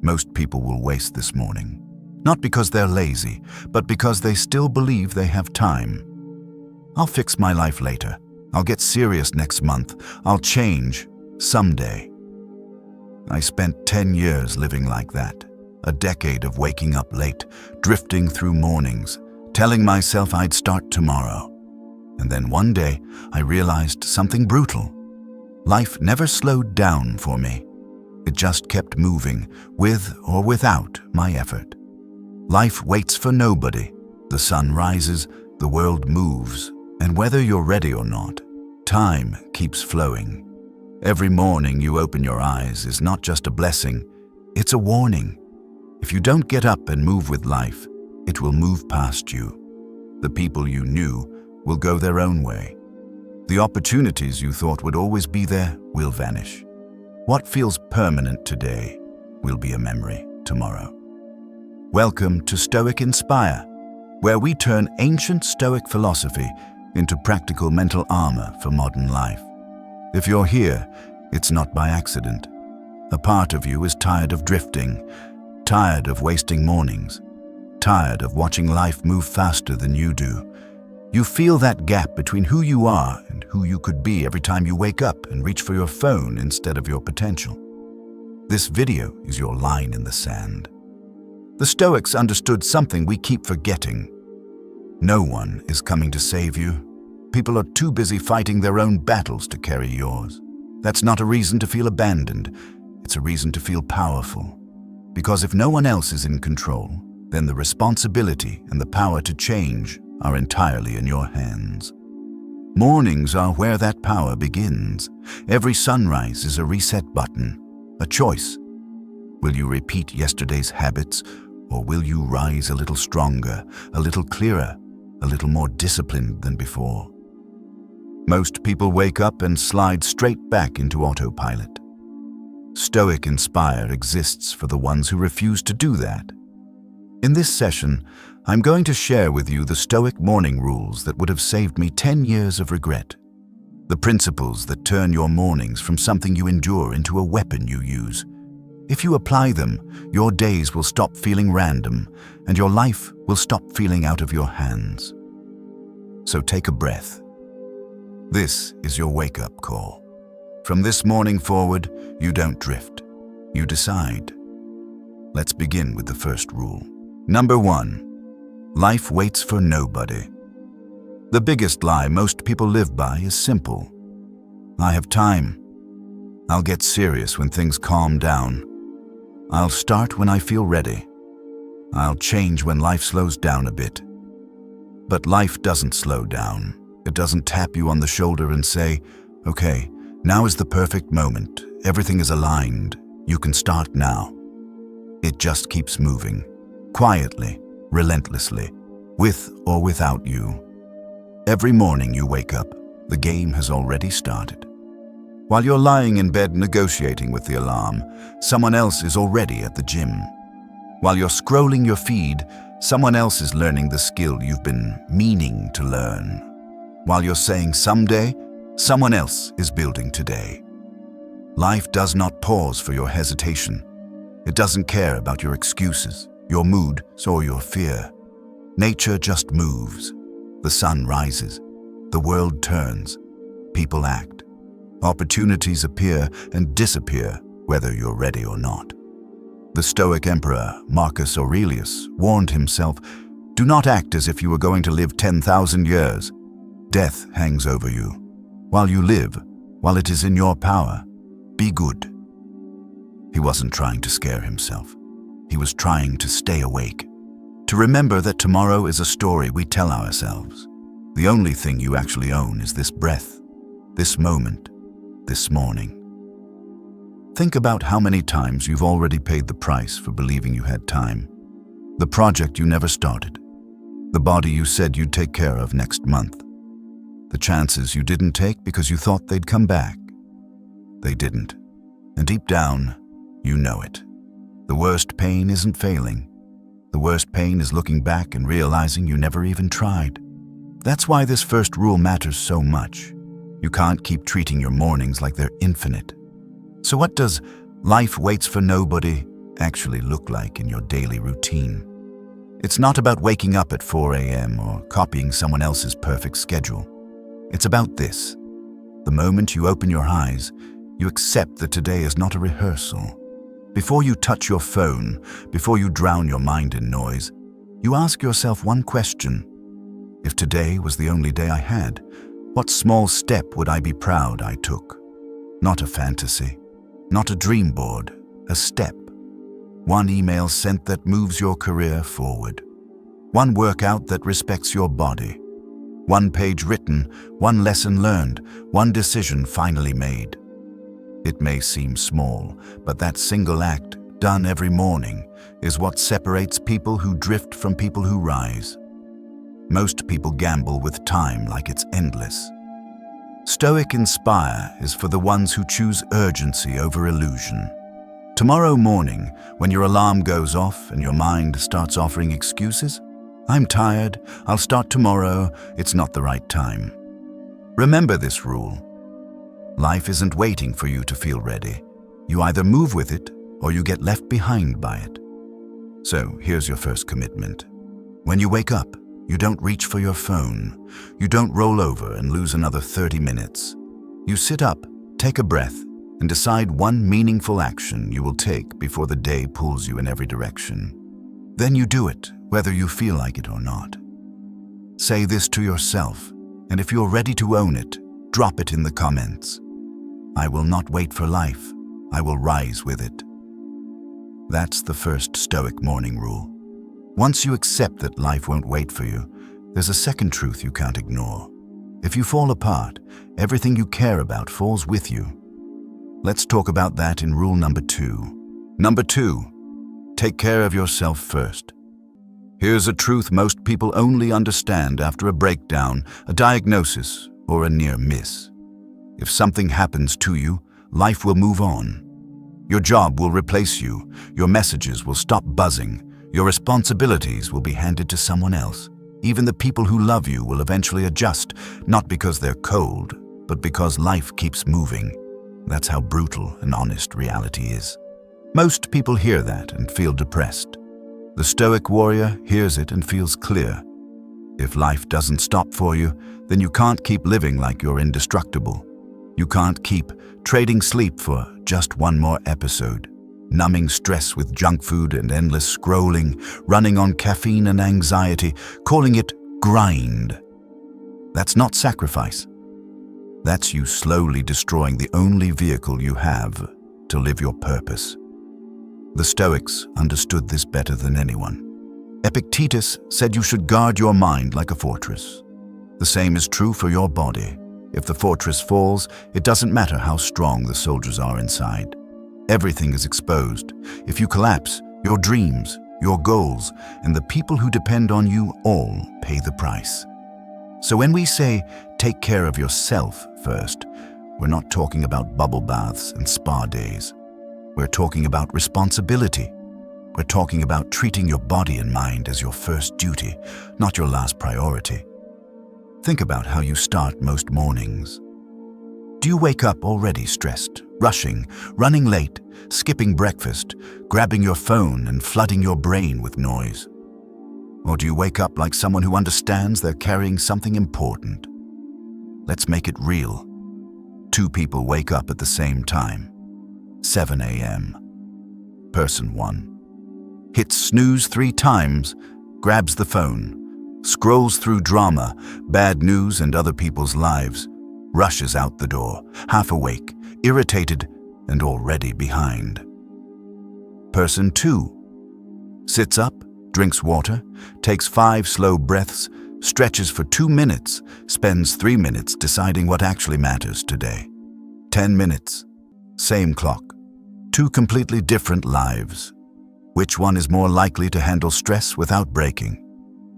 Most people will waste this morning. Not because they're lazy, but because they still believe they have time. I'll fix my life later. I'll get serious next month. I'll change someday. I spent 10 years living like that. A decade of waking up late, drifting through mornings, telling myself I'd start tomorrow. And then one day, I realized something brutal. Life never slowed down for me. It just kept moving, with or without my effort. Life waits for nobody. The sun rises, the world moves, and whether you're ready or not, time keeps flowing. Every morning you open your eyes is not just a blessing, it's a warning. If you don't get up and move with life, it will move past you. The people you knew will go their own way. The opportunities you thought would always be there will vanish. What feels permanent today will be a memory tomorrow. Welcome to Stoic Inspire, where we turn ancient Stoic philosophy into practical mental armor for modern life. If you're here, it's not by accident. A part of you is tired of drifting, tired of wasting mornings, tired of watching life move faster than you do. You feel that gap between who you are and who you could be every time you wake up and reach for your phone instead of your potential. This video is your line in the sand. The Stoics understood something we keep forgetting. No one is coming to save you. People are too busy fighting their own battles to carry yours. That's not a reason to feel abandoned. It's a reason to feel powerful. Because if no one else is in control, then the responsibility and the power to change are entirely in your hands. Mornings are where that power begins. Every sunrise is a reset button, a choice. Will you repeat yesterday's habits, or will you rise a little stronger, a little clearer, a little more disciplined than before? Most people wake up and slide straight back into autopilot. Stoic Inspire exists for the ones who refuse to do that. In this session, I'm going to share with you the Stoic morning rules that would have saved me 10 years of regret. The principles that turn your mornings from something you endure into a weapon you use. If you apply them, your days will stop feeling random, and your life will stop feeling out of your hands. So take a breath. This is your wake-up call. From this morning forward, you don't drift. You decide. Let's begin with the first rule. Number 1. Life waits for nobody. The biggest lie most people live by is simple. I have time. I'll get serious when things calm down. I'll start when I feel ready. I'll change when life slows down a bit. But life doesn't slow down. It doesn't tap you on the shoulder and say, okay, now is the perfect moment. Everything is aligned. You can start now. It just keeps moving, quietly, relentlessly, with or without you. Every morning you wake up, the game has already started. While you're lying in bed negotiating with the alarm, someone else is already at the gym. While you're scrolling your feed, someone else is learning the skill you've been meaning to learn. While you're saying someday, someone else is building today. Life does not pause for your hesitation. It doesn't care about your excuses, your mood, or your fear. Nature just moves. The sun rises. The world turns. People act. Opportunities appear and disappear, whether you're ready or not. The Stoic Emperor, Marcus Aurelius, warned himself, "Do not act as if you were going to live 10,000 years. Death hangs over you. While you live, while it is in your power, be good." He wasn't trying to scare himself. He was trying to stay awake, to remember that tomorrow is a story we tell ourselves. The only thing you actually own is this breath, this moment, this morning. Think about how many times you've already paid the price for believing you had time. The project you never started. The body you said you'd take care of next month. The chances you didn't take because you thought they'd come back. They didn't. And deep down, you know it. The worst pain isn't failing. The worst pain is looking back and realizing you never even tried. That's why this first rule matters so much. You can't keep treating your mornings like they're infinite. So what does life waits for nobody actually look like in your daily routine. It's not about waking up at 4 a.m. or copying someone else's perfect schedule. It's about this. The moment you open your eyes, you accept that today is not a rehearsal. Before you touch your phone, before you drown your mind in noise, you ask yourself one question. If today was the only day I had, what small step would I be proud I took? Not a fantasy, not a dream board, a step. One email sent that moves your career forward. One workout that respects your body. One page written, one lesson learned, one decision finally made. It may seem small, but that single act, done every morning, is what separates people who drift from people who rise. Most people gamble with time like it's endless. Stoic Inspire is for the ones who choose urgency over illusion. Tomorrow morning, when your alarm goes off and your mind starts offering excuses, I'm tired, I'll start tomorrow, it's not the right time. Remember this rule. Life isn't waiting for you to feel ready. You either move with it or you get left behind by it. So here's your first commitment. When you wake up, you don't reach for your phone. You don't roll over and lose another 30 minutes. You sit up, take a breath, and decide one meaningful action you will take before the day pulls you in every direction. Then you do it, whether you feel like it or not. Say this to yourself, and if you're ready to own it, drop it in the comments. I will not wait for life. I will rise with it. That's the first Stoic morning rule. Once you accept that life won't wait for you, there's a second truth you can't ignore. If you fall apart, everything you care about falls with you. Let's talk about that in rule number 2. Number 2, take care of yourself first. Here's a truth most people only understand after a breakdown, a diagnosis, or a near miss. If something happens to you, life will move on. Your job will replace you, your messages will stop buzzing, your responsibilities will be handed to someone else. Even the people who love you will eventually adjust, not because they're cold, but because life keeps moving. That's how brutal and honest reality is. Most people hear that and feel depressed. The Stoic warrior hears it and feels clear. If life doesn't stop for you, then you can't keep living like you're indestructible. You can't keep trading sleep for just one more episode, numbing stress with junk food and endless scrolling, running on caffeine and anxiety, calling it grind. That's not sacrifice. That's you slowly destroying the only vehicle you have to live your purpose. The Stoics understood this better than anyone. Epictetus said you should guard your mind like a fortress. The same is true for your body. If the fortress falls, it doesn't matter how strong the soldiers are inside. Everything is exposed. If you collapse, your dreams, your goals, and the people who depend on you all pay the price. So when we say, take care of yourself first, we're not talking about bubble baths and spa days. We're talking about responsibility. We're talking about treating your body and mind as your first duty, not your last priority. Think about how you start most mornings. Do you wake up already stressed, rushing, running late, skipping breakfast, grabbing your phone and flooding your brain with noise? Or do you wake up like someone who understands they're carrying something important? Let's make it real. 2 people wake up at the same time. 7 a.m. Person 1 hits snooze 3 times, grabs the phone, scrolls through drama, bad news and other people's lives, rushes out the door, half awake, irritated, and already behind. Person 2 sits up, drinks water, takes 5 slow breaths, stretches for 2 minutes, spends 3 minutes deciding what actually matters today. 10 minutes, same clock. 2 completely different lives. Which one is more likely to handle stress without breaking?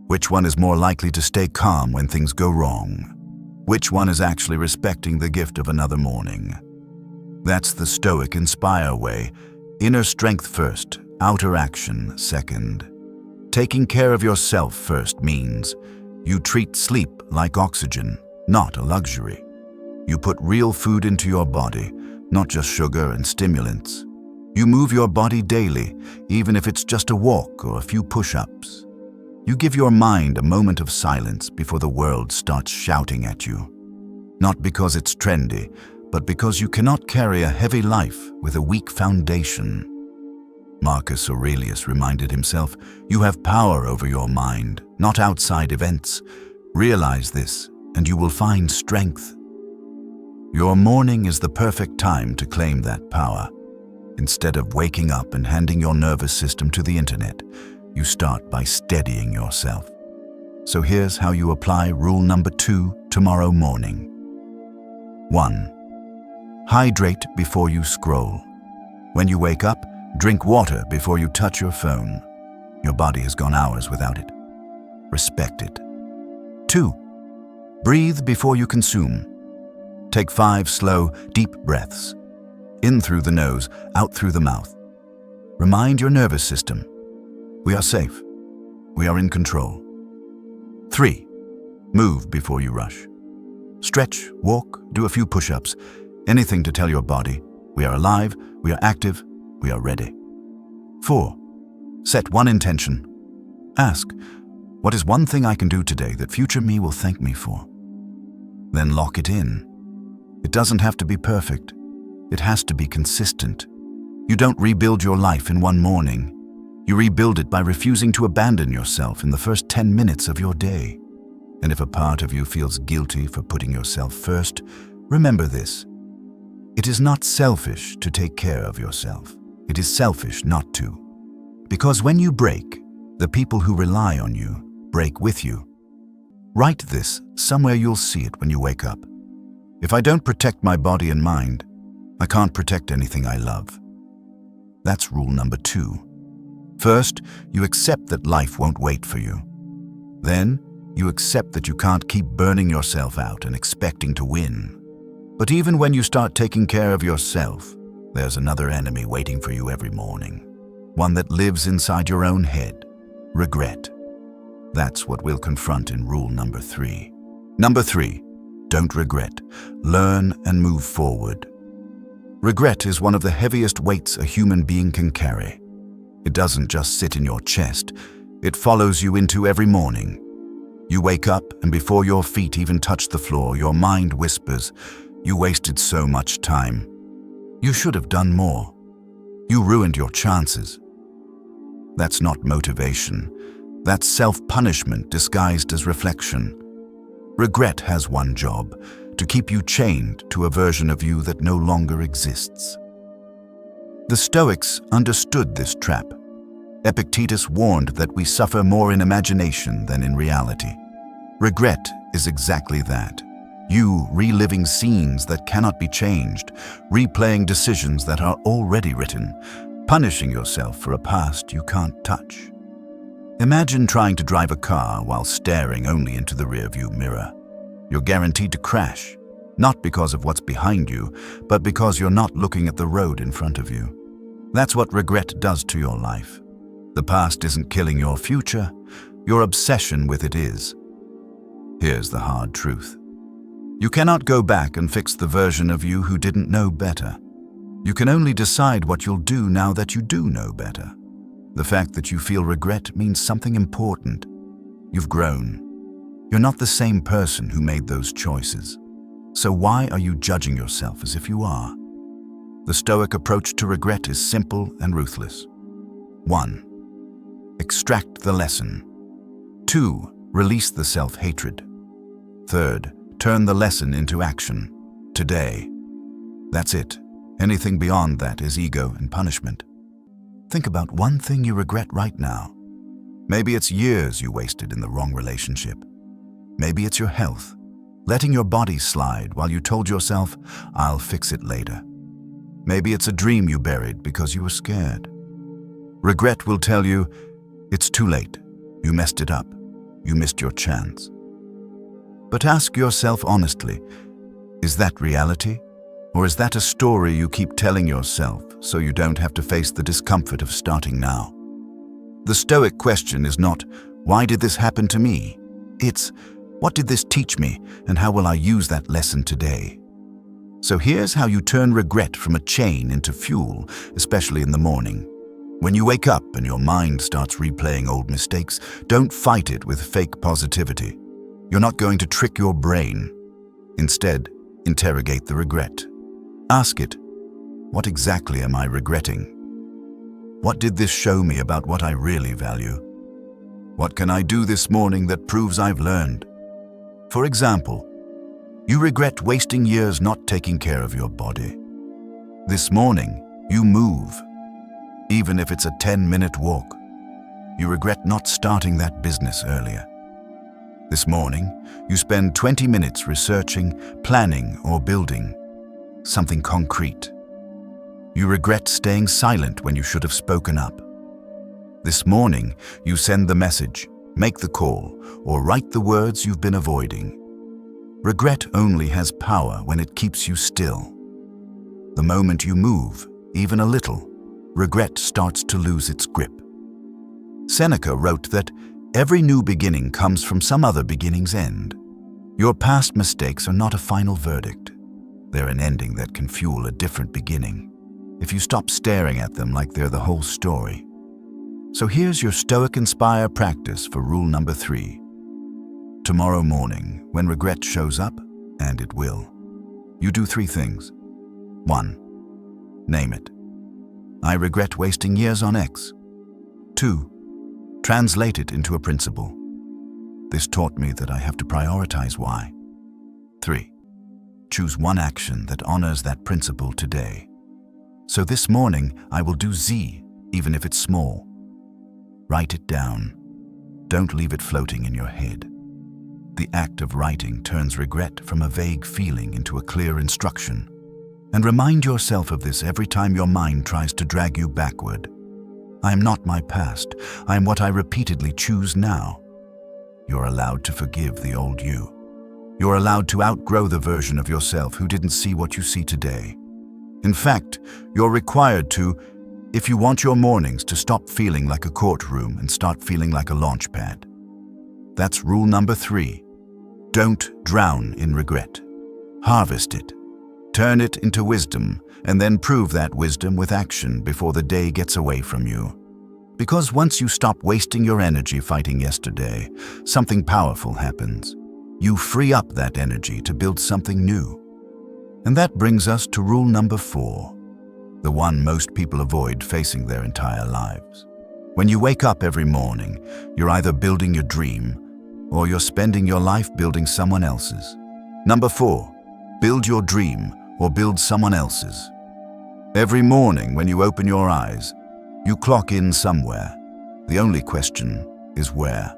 Which one is more likely to stay calm when things go wrong? Which one is actually respecting the gift of another morning? That's the Stoic Inspire way. Inner strength first, outer action second. Taking care of yourself first means you treat sleep like oxygen, not a luxury. You put real food into your body, not just sugar and stimulants. You move your body daily, even if it's just a walk or a few push-ups. You give your mind a moment of silence before the world starts shouting at you. Not because it's trendy, but because you cannot carry a heavy life with a weak foundation. Marcus Aurelius reminded himself, you have power over your mind, not outside events. Realize this, and you will find strength. Your morning is the perfect time to claim that power. Instead of waking up and handing your nervous system to the internet, you start by steadying yourself. So here's how you apply rule number 2 tomorrow morning. 1. Hydrate before you scroll. When you wake up, drink water before you touch your phone. Your body has gone hours without it. Respect it. 2. Breathe before you consume. Take 5 slow, deep breaths. In through the nose, out through the mouth. Remind your nervous system, we are safe. We are in control. 3. Move before you rush. Stretch, walk, do a few push-ups. Anything to tell your body, we are alive, we are active, we are ready. 4. Set one intention. Ask, what is one thing I can do today that future me will thank me for? Then lock it in. It doesn't have to be perfect. It has to be consistent. You don't rebuild your life in one morning. You rebuild it by refusing to abandon yourself in the first 10 minutes of your day. And if a part of you feels guilty for putting yourself first, remember this. It is not selfish to take care of yourself. It is selfish not to. Because when you break, the people who rely on you break with you. Write this somewhere you'll see it when you wake up. If I don't protect my body and mind, I can't protect anything I love. That's rule number 2. First, you accept that life won't wait for you. Then, you accept that you can't keep burning yourself out and expecting to win. But even when you start taking care of yourself, there's another enemy waiting for you every morning. One that lives inside your own head. Regret. That's what we'll confront in rule number 3. Number 3, don't regret. Learn and move forward. Regret is one of the heaviest weights a human being can carry. It doesn't just sit in your chest. It follows you into every morning. You wake up, and before your feet even touch the floor, your mind whispers, you wasted so much time. You should have done more. You ruined your chances. That's not motivation. That's self-punishment disguised as reflection. Regret has one job, to keep you chained to a version of you that no longer exists. The Stoics understood this trap. Epictetus warned that we suffer more in imagination than in reality. Regret is exactly that. You reliving scenes that cannot be changed, replaying decisions that are already written, punishing yourself for a past you can't touch. Imagine trying to drive a car while staring only into the rearview mirror. You're guaranteed to crash, not because of what's behind you, but because you're not looking at the road in front of you. That's what regret does to your life. The past isn't killing your future, your obsession with it is. Here's the hard truth. You cannot go back and fix the version of you who didn't know better. You can only decide what you'll do now that you do know better. The fact that you feel regret means something important. You've grown. You're not the same person who made those choices. So why are you judging yourself as if you are? The Stoic approach to regret is simple and ruthless. 1. Extract the lesson. 2. Release the self-hatred. 3. Turn the lesson into action. Today. That's it. Anything beyond that is ego and punishment. Think about one thing you regret right now. Maybe it's years you wasted in the wrong relationship. Maybe it's your health, letting your body slide while you told yourself, I'll fix it later. Maybe it's a dream you buried because you were scared. Regret will tell you, it's too late. You messed it up. You missed your chance. But ask yourself honestly, is that reality? Or is that a story you keep telling yourself so you don't have to face the discomfort of starting now? The Stoic question is not, why did this happen to me? It's, what did this teach me and how will I use that lesson today? So here's how you turn regret from a chain into fuel, especially in the morning. When you wake up and your mind starts replaying old mistakes, don't fight it with fake positivity. You're not going to trick your brain. Instead, interrogate the regret. Ask it, what exactly am I regretting? What did this show me about what I really value? What can I do this morning that proves I've learned? For example, you regret wasting years not taking care of your body. This morning, you move, even if it's a 10-minute walk. You regret not starting that business earlier. This morning, you spend 20 minutes researching, planning, or building something concrete. You regret staying silent when you should have spoken up. This morning, you send the message, make the call, or write the words you've been avoiding. Regret only has power when it keeps you still. The moment you move, even a little, regret starts to lose its grip. Seneca wrote that every new beginning comes from some other beginning's end. Your past mistakes are not a final verdict. They're an ending that can fuel a different beginning, if you stop staring at them like they're the whole story. So here's your Stoic Inspire practice for rule number 3. Tomorrow morning, when regret shows up, and it will, you do 3 things. 1. Name it. I regret wasting years on X. 2. Translate it into a principle. This taught me that I have to prioritize Y. 3. Choose one action that honors that principle today. So this morning, I will do Z, even if it's small. Write it down. Don't leave it floating in your head. The act of writing turns regret from a vague feeling into a clear instruction. And remind yourself of this every time your mind tries to drag you backward. I am not my past. I am what I repeatedly choose now. You're allowed to forgive the old you. You're allowed to outgrow the version of yourself who didn't see what you see today. In fact, you're required to, if you want your mornings to stop feeling like a courtroom and start feeling like a launch pad. That's rule number 3. Don't drown in regret. Harvest it. Turn it into wisdom, and then prove that wisdom with action before the day gets away from you. Because once you stop wasting your energy fighting yesterday, something powerful happens. You free up that energy to build something new. And that brings us to rule number 4, the one most people avoid facing their entire lives. When you wake up every morning, you're either building your dream or you're spending your life building someone else's. Number 4, build your dream or build someone else's. Every morning when you open your eyes, you clock in somewhere. The only question is where.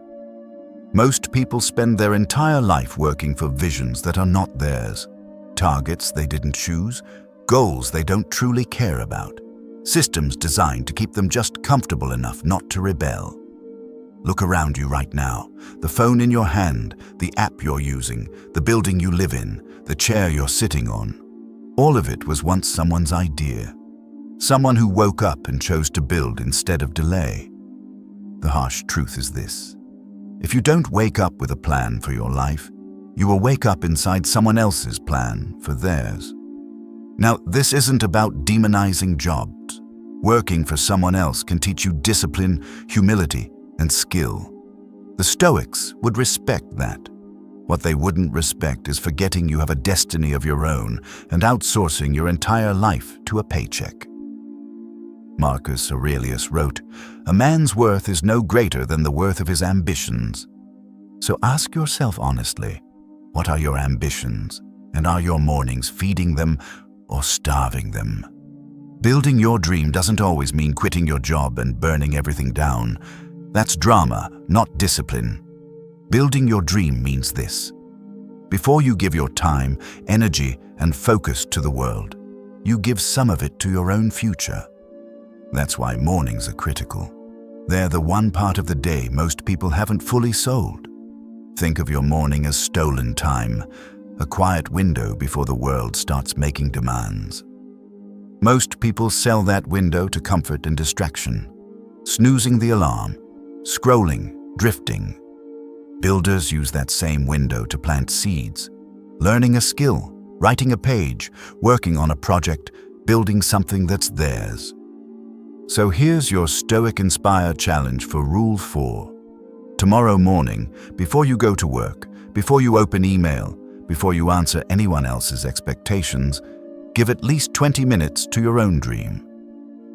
Most people spend their entire life working for visions that are not theirs, targets they didn't choose, goals they don't truly care about, systems designed to keep them just comfortable enough not to rebel. Look around you right now, the phone in your hand, the app you're using, the building you live in, the chair you're sitting on. All of it was once someone's idea. Someone who woke up and chose to build instead of delay. The harsh truth is this. If you don't wake up with a plan for your life, you will wake up inside someone else's plan for theirs. Now, this isn't about demonizing jobs. Working for someone else can teach you discipline, humility, and skill. The Stoics would respect that. What they wouldn't respect is forgetting you have a destiny of your own and outsourcing your entire life to a paycheck. Marcus Aurelius wrote, "A man's worth is no greater than the worth of his ambitions." So ask yourself honestly, what are your ambitions? And are your mornings feeding them or starving them? Building your dream doesn't always mean quitting your job and burning everything down. That's drama, not discipline. Building your dream means this. Before you give your time, energy, and focus to the world, you give some of it to your own future. That's why mornings are critical. They're the one part of the day most people haven't fully sold. Think of your morning as stolen time, a quiet window before the world starts making demands. Most people sell that window to comfort and distraction, snoozing the alarm, scrolling, drifting. Builders use that same window to plant seeds, learning a skill, writing a page, working on a project, building something that's theirs. So here's your Stoic Inspire challenge for Rule 4. Tomorrow morning, before you go to work, before you open email, before you answer anyone else's expectations, give at least 20 minutes to your own dream.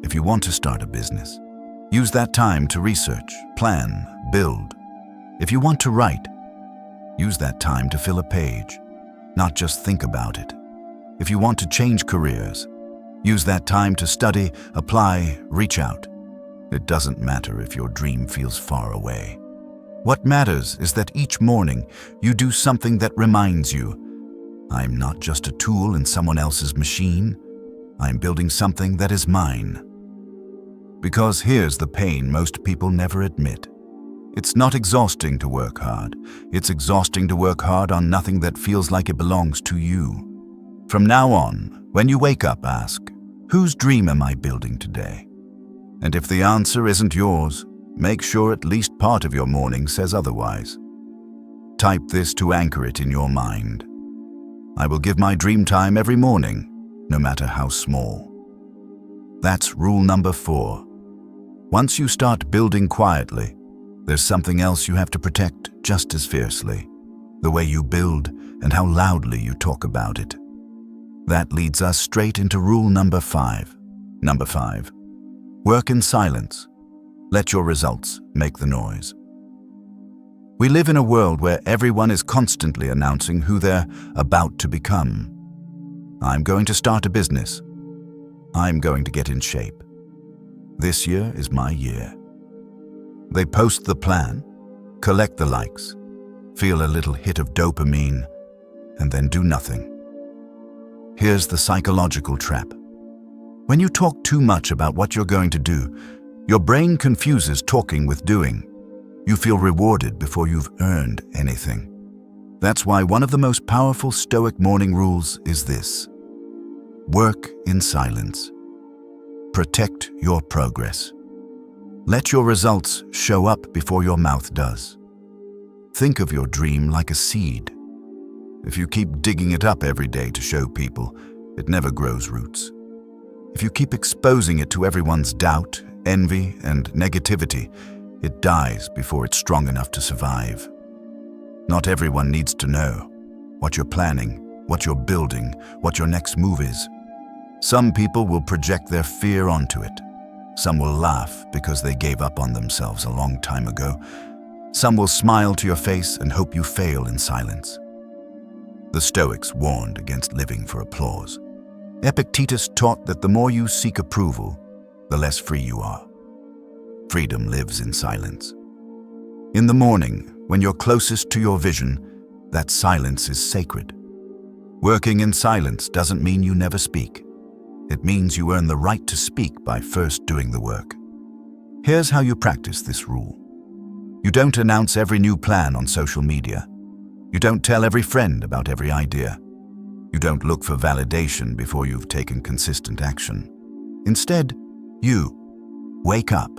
If you want to start a business, use that time to research, plan, build. If you want to write, use that time to fill a page, not just think about it. If you want to change careers, use that time to study, apply, reach out. It doesn't matter if your dream feels far away. What matters is that each morning you do something that reminds you, I'm not just a tool in someone else's machine. I'm building something that is mine. Because here's the pain most people never admit. It's not exhausting to work hard. It's exhausting to work hard on nothing that feels like it belongs to you. From now on, when you wake up, ask, whose dream am I building today? And if the answer isn't yours, make sure at least part of your morning says otherwise. Type this to anchor it in your mind. I will give my dream time every morning, no matter how small. That's rule number 4. Once you start building quietly, there's something else you have to protect just as fiercely. The way you build and how loudly you talk about it. That leads us straight into rule number 5. Number 5. Work in silence. Let your results make the noise. We live in a world where everyone is constantly announcing who they're about to become. I'm going to start a business. I'm going to get in shape. This year is my year. They post the plan, collect the likes, feel a little hit of dopamine, and then do nothing. Here's the psychological trap. When you talk too much about what you're going to do, your brain confuses talking with doing. You feel rewarded before you've earned anything. That's why one of the most powerful Stoic morning rules is this. Work in silence. Protect your progress. Let your results show up before your mouth does. Think of your dream like a seed. If you keep digging it up every day to show people, it never grows roots. If you keep exposing it to everyone's doubt, envy, and negativity, it dies before it's strong enough to survive. Not everyone needs to know what you're planning, what you're building, what your next move is. Some people will project their fear onto it. Some will laugh because they gave up on themselves a long time ago. Some will smile to your face and hope you fail in silence. The Stoics warned against living for applause. Epictetus taught that the more you seek approval, the less free you are. Freedom lives in silence. In the morning, when you're closest to your vision, that silence is sacred. Working in silence doesn't mean you never speak. It means you earn the right to speak by first doing the work. Here's how you practice this rule. You don't announce every new plan on social media. You don't tell every friend about every idea. You don't look for validation before you've taken consistent action. Instead, you wake up.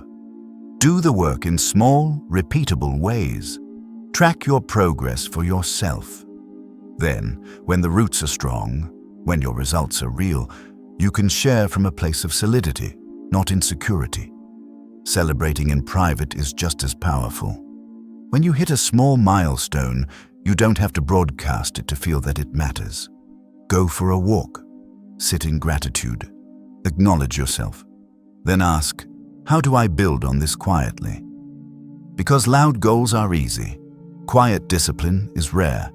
Do the work in small, repeatable ways. Track your progress for yourself. Then, when the roots are strong, when your results are real, you can share from a place of solidity, not insecurity. Celebrating in private is just as powerful. When you hit a small milestone, you don't have to broadcast it to feel that it matters. Go for a walk. Sit in gratitude. Acknowledge yourself. Then ask, how do I build on this quietly? Because loud goals are easy. Quiet discipline is rare.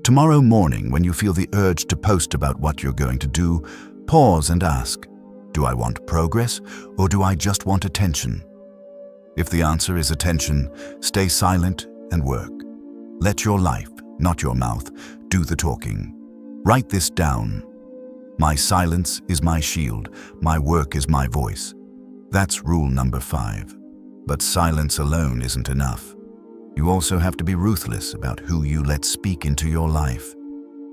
Tomorrow morning, when you feel the urge to post about what you're going to do, pause and ask, do I want progress or do I just want attention? If the answer is attention, stay silent and work. Let your life, not your mouth, do the talking. Write this down. My silence is my shield. My work is my voice. That's rule number 5. But silence alone isn't enough. You also have to be ruthless about who you let speak into your life.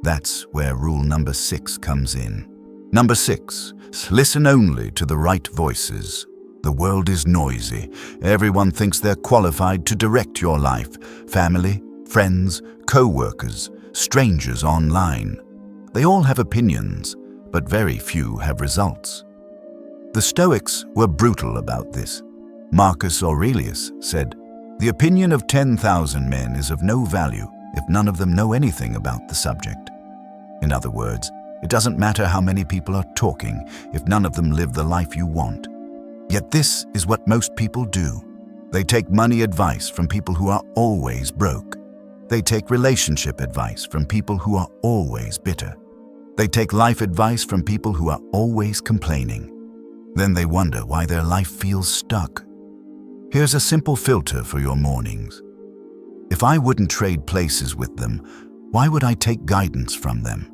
That's where rule number 6 comes in. Number 6, listen only to the right voices. The world is noisy. Everyone thinks they're qualified to direct your life. Family, friends, co-workers, strangers online. They all have opinions, but very few have results. The Stoics were brutal about this. Marcus Aurelius said, "The opinion of 10,000 men is of no value if none of them know anything about the subject." In other words, it doesn't matter how many people are talking if none of them live the life you want. Yet this is what most people do. They take money advice from people who are always broke. They take relationship advice from people who are always bitter. They take life advice from people who are always complaining. Then they wonder why their life feels stuck. Here's a simple filter for your mornings. If I wouldn't trade places with them, why would I take guidance from them?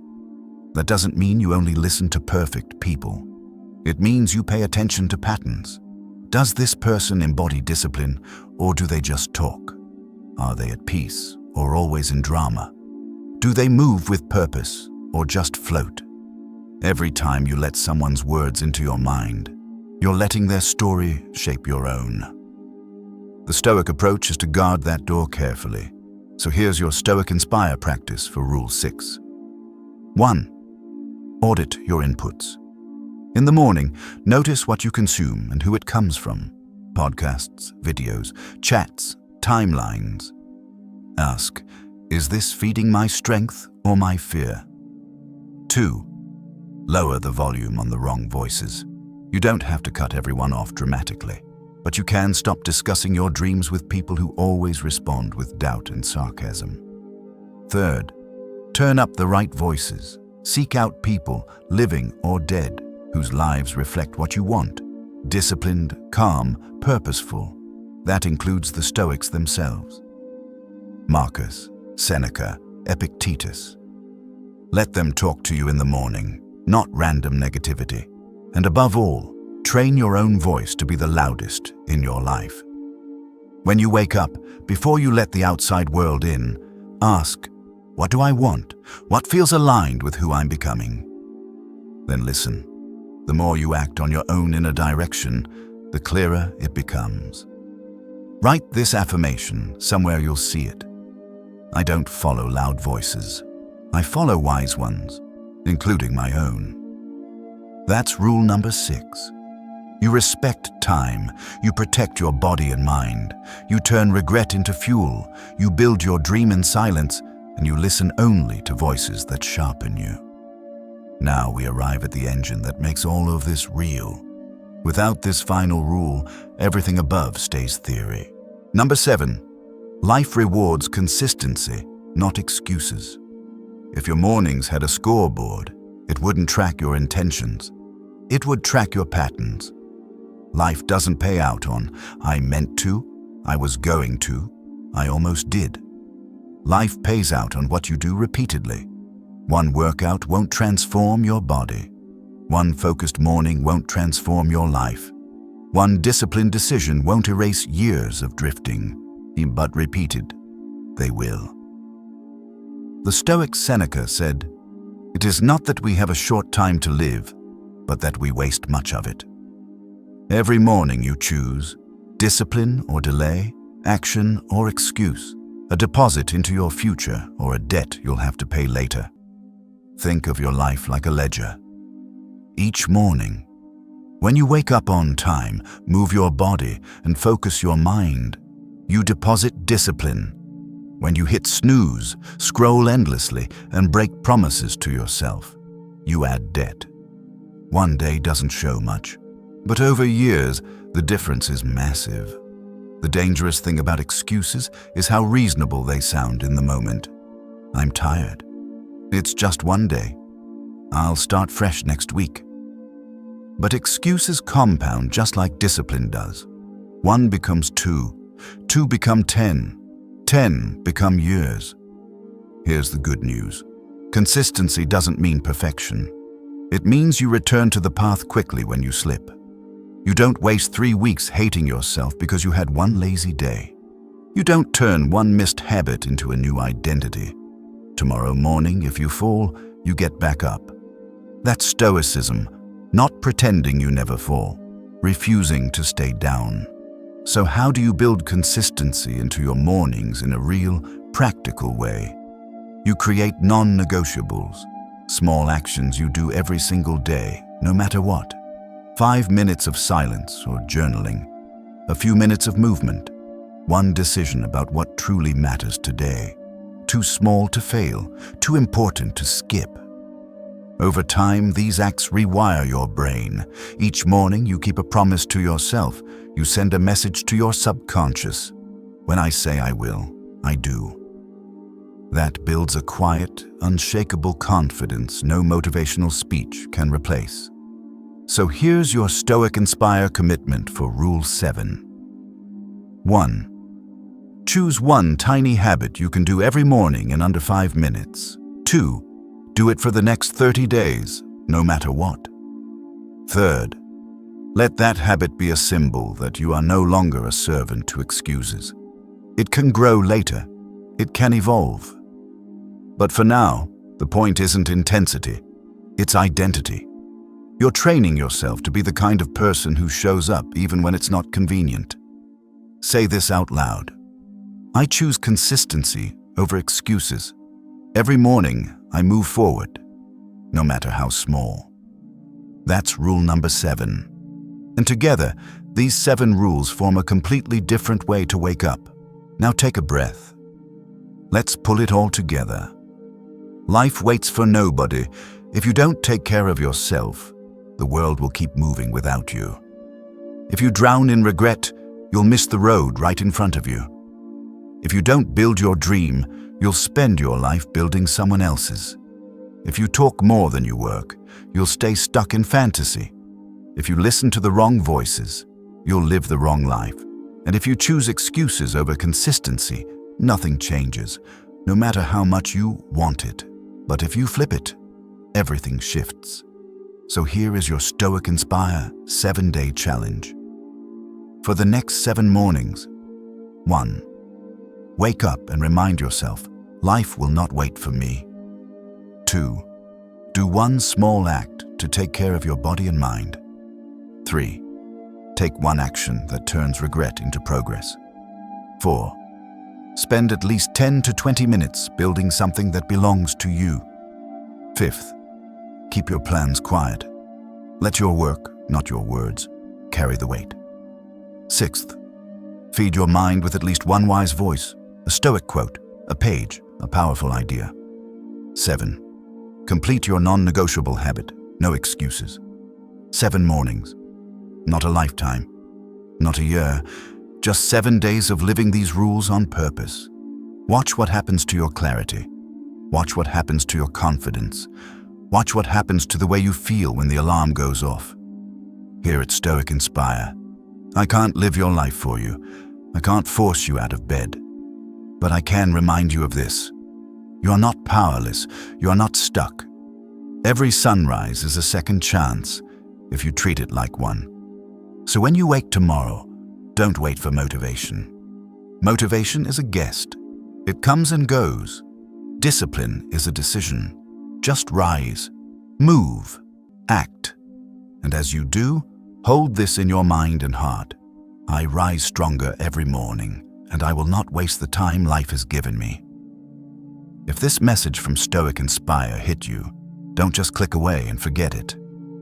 That doesn't mean you only listen to perfect people. It means you pay attention to patterns. Does this person embody discipline, or do they just talk? Are they at peace, or always in drama? Do they move with purpose, or just float? Every time you let someone's words into your mind, you're letting their story shape your own. The Stoic approach is to guard that door carefully. So here's your Stoic Inspire practice for Rule 6. 1. Audit your inputs. In the morning, notice what you consume and who it comes from. Podcasts, videos, chats, timelines. Ask, is this feeding my strength or my fear? 2. Lower the volume on the wrong voices. You don't have to cut everyone off dramatically, but you can stop discussing your dreams with people who always respond with doubt and sarcasm. 3. Turn up the right voices. Seek out people, living or dead, whose lives reflect what you want. Disciplined, calm, purposeful. That includes the Stoics themselves. Marcus, Seneca, Epictetus. Let them talk to you in the morning, not random negativity. And above all, train your own voice to be the loudest in your life. When you wake up, before you let the outside world in, ask, what do I want? What feels aligned with who I'm becoming? Then listen. The more you act on your own inner direction, the clearer it becomes. Write this affirmation somewhere you'll see it. I don't follow loud voices. I follow wise ones, including my own. That's rule number 6. You respect time. You protect your body and mind. You turn regret into fuel. You build your dream in silence, and you listen only to voices that sharpen you. Now we arrive at the engine that makes all of this real. Without this final rule, everything above stays theory. Number 7. Life rewards consistency, not excuses. If your mornings had a scoreboard, it wouldn't track your intentions. It would track your patterns. Life doesn't pay out on, I meant to, I was going to, I almost did. Life pays out on what you do repeatedly. One workout won't transform your body. One focused morning won't transform your life. One disciplined decision won't erase years of drifting, but repeated, they will. The Stoic Seneca said, "It is not that we have a short time to live, but that we waste much of it." Every morning you choose discipline or delay, action or excuse, a deposit into your future or a debt you'll have to pay later. Think of your life like a ledger. Each morning, when you wake up on time, move your body and focus your mind, you deposit discipline. When you hit snooze, scroll endlessly, and break promises to yourself, you add debt. One day doesn't show much, but over years, the difference is massive. The dangerous thing about excuses is how reasonable they sound in the moment. I'm tired. It's just one day. I'll start fresh next week. But excuses compound just like discipline does. 1 becomes 2, 2 become 10, 10 become years. Here's the good news. Consistency doesn't mean perfection. It means you return to the path quickly when you slip. You don't waste 3 weeks hating yourself because you had one lazy day. You don't turn one missed habit into a new identity. Tomorrow morning, if you fall, you get back up. That's Stoicism, not pretending you never fall, refusing to stay down. So how do you build consistency into your mornings in a real, practical way? You create non-negotiables. Small actions you do every single day, no matter what. 5 minutes of silence or journaling. A few minutes of movement. One decision about what truly matters today. Too small to fail, too important to skip. Over time, these acts rewire your brain. Each morning, you keep a promise to yourself. You send a message to your subconscious. When I say I will, I do. That builds a quiet, unshakable confidence no motivational speech can replace. So here's your Stoic Inspire commitment for Rule 7. 1. Choose one tiny habit you can do every morning in under 5 minutes. 2. Do it for the next 30 days, no matter what. 3rd, let that habit be a symbol that you are no longer a servant to excuses. It can grow later. It can evolve. But for now, the point isn't intensity. It's identity. You're training yourself to be the kind of person who shows up even when it's not convenient. Say this out loud. I choose consistency over excuses. Every morning, I move forward, no matter how small. That's rule number 7. And together, these 7 rules form a completely different way to wake up. Now take a breath. Let's pull it all together. Life waits for nobody. If you don't take care of yourself, the world will keep moving without you. If you drown in regret, you'll miss the road right in front of you. If you don't build your dream, you'll spend your life building someone else's. If you talk more than you work, you'll stay stuck in fantasy. If you listen to the wrong voices, you'll live the wrong life. And if you choose excuses over consistency, nothing changes, no matter how much you want it. But if you flip it, everything shifts. So here is your Stoic Inspire 7-day challenge. For the next 7 mornings, 1. Wake up and remind yourself, life will not wait for me. 2. Do one small act to take care of your body and mind. 3. Take one action that turns regret into progress. 4. Spend at least 10 to 20 minutes building something that belongs to you. 5th, keep your plans quiet. Let your work, not your words, carry the weight. 6th, feed your mind with at least one wise voice, a Stoic quote, a page, a powerful idea. 7, complete your non-negotiable habit, no excuses. 7 mornings, not a lifetime, not a year, just 7 days of living these rules on purpose. Watch what happens to your clarity. Watch what happens to your confidence. Watch what happens to the way you feel when the alarm goes off. Here at Stoic Inspire, I can't live your life for you. I can't force you out of bed. But I can remind you of this. You are not powerless. You are not stuck. Every sunrise is a second chance if you treat it like one. So when you wake tomorrow, don't wait for motivation. Motivation is a guest. It comes and goes. Discipline is a decision. Just rise, move, act. And as you do, hold this in your mind and heart. I rise stronger every morning, and I will not waste the time life has given me. If this message from Stoic Inspire hit you, don't just click away and forget it.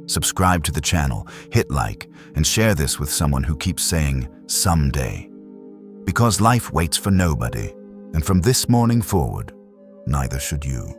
Subscribe to the channel, hit like, and share this with someone who keeps saying, someday. Because life waits for nobody, and from this morning forward, neither should you.